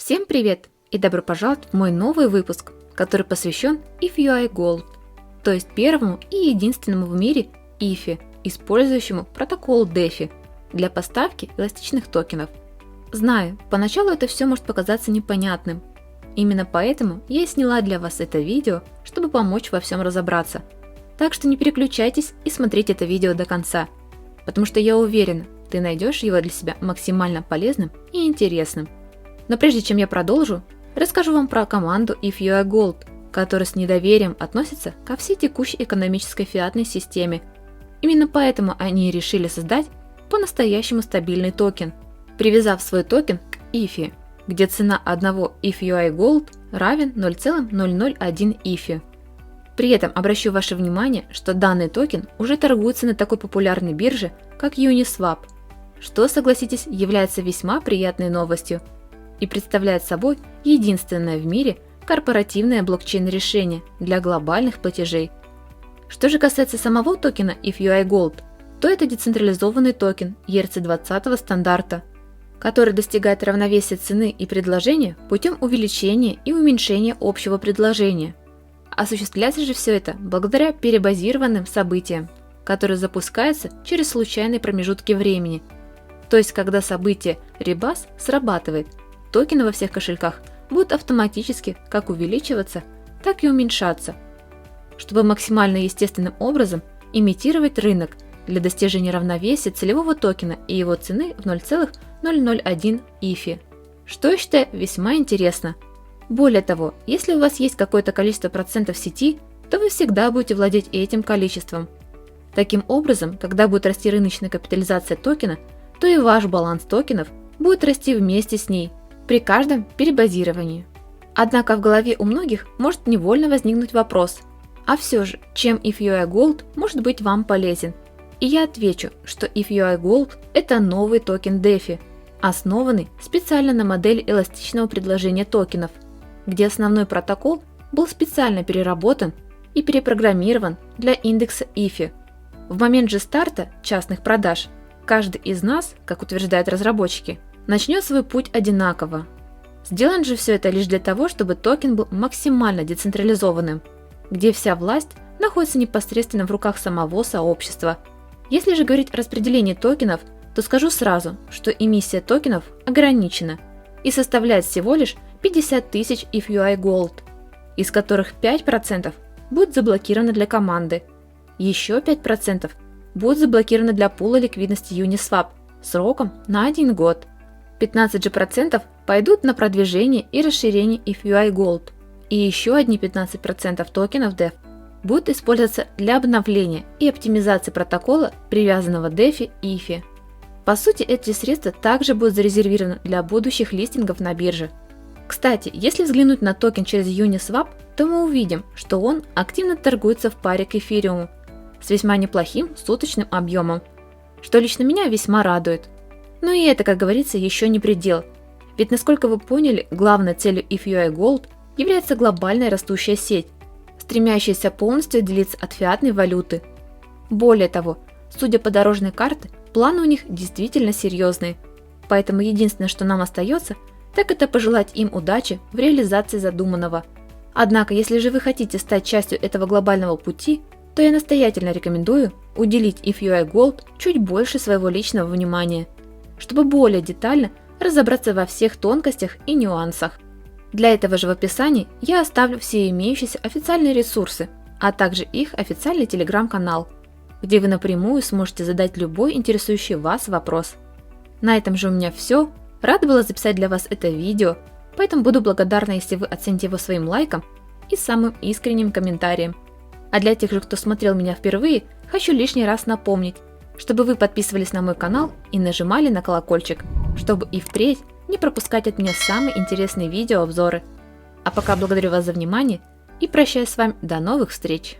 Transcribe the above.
Всем привет и добро пожаловать в мой новый выпуск, который посвящен ETH Gold, то есть первому и единственному в мире ETH, использующему протокол DeFi для поставки эластичных токенов. Знаю, поначалу это все может показаться непонятным. Именно поэтому я и сняла для вас это видео, чтобы помочь во всем разобраться. Так что не переключайтесь и смотрите это видео до конца, потому что я уверена, ты найдешь его для себя максимально полезным и интересным. Но прежде чем я продолжу, расскажу вам про команду ETH Gold, которая с недоверием относится ко всей текущей экономической фиатной системе. Именно поэтому они и решили создать по-настоящему стабильный токен, привязав свой токен к ETH, где цена одного ETH Gold равен 0,001 ETH. При этом обращу ваше внимание, что данный токен уже торгуется на такой популярной бирже, как Uniswap, что, согласитесь, является весьма приятной новостью и представляет собой единственное в мире корпоративное блокчейн-решение для глобальных платежей. Что же касается самого токена ETH Gold, то это децентрализованный токен ERC-20 стандарта, который достигает равновесия цены и предложения путем увеличения и уменьшения общего предложения. Осуществляется же все это благодаря перебазированным событиям, которые запускаются через случайные промежутки времени. То есть, когда событие Rebus срабатывает, токены во всех кошельках будут автоматически как увеличиваться, так и уменьшаться, чтобы максимально естественным образом имитировать рынок для достижения равновесия целевого токена и его цены в 0,001 ETH, что я считаю весьма интересно. Более того, если у вас есть какое-то количество процентов сети, то вы всегда будете владеть этим количеством. Таким образом, когда будет расти рыночная капитализация токена, то и ваш баланс токенов будет расти вместе с ней при каждом перебазировании. Однако в голове у многих может невольно возникнуть вопрос, а все же, чем ETH Gold может быть вам полезен? И я отвечу, что ETH Gold – это новый токен DeFi, основанный специально на модели эластичного предложения токенов, где основной протокол был специально переработан и перепрограммирован для индекса ETH. В момент же старта частных продаж каждый из нас, как утверждают разработчики, начнет свой путь одинаково. Сделано же все это лишь для того, чтобы токен был максимально децентрализованным, где вся власть находится непосредственно в руках самого сообщества. Если же говорить о распределении токенов, то скажу сразу, что эмиссия токенов ограничена и составляет всего лишь 50 тысяч ETH Gold, из которых 5% будет заблокировано для команды, еще 5% будет заблокировано для пула ликвидности Uniswap сроком на 1 год. 15% пойдут на продвижение и расширение ETH Gold, и еще одни 15% токенов DEF будут использоваться для обновления и оптимизации протокола, привязанного DeFi ETH. По сути, эти средства также будут зарезервированы для будущих листингов на бирже. Кстати, если взглянуть на токен через Uniswap, то мы увидим, что он активно торгуется в паре к эфириуму с весьма неплохим суточным объемом, что лично меня весьма радует. Но и это, как говорится, еще не предел. Ведь, насколько вы поняли, главной целью ETH Gold является глобальная растущая сеть, стремящаяся полностью отделиться от фиатной валюты. Более того, судя по дорожной карте, планы у них действительно серьезные. Поэтому единственное, что нам остается, так это пожелать им удачи в реализации задуманного. Однако, если же вы хотите стать частью этого глобального пути, то я настоятельно рекомендую уделить ETH Gold чуть больше своего личного внимания, чтобы более детально разобраться во всех тонкостях и нюансах. Для этого же в описании я оставлю все имеющиеся официальные ресурсы, а также их официальный телеграм-канал, где вы напрямую сможете задать любой интересующий вас вопрос. На этом же у меня все. Рада была записать для вас это видео, поэтому буду благодарна, если вы оцените его своим лайком и самым искренним комментарием. А для тех же, кто смотрел меня впервые, хочу лишний раз напомнить, чтобы вы подписывались на мой канал и нажимали на колокольчик, чтобы и впредь не пропускать от меня самые интересные видеообзоры. А пока благодарю вас за внимание и прощаюсь с вами до новых встреч!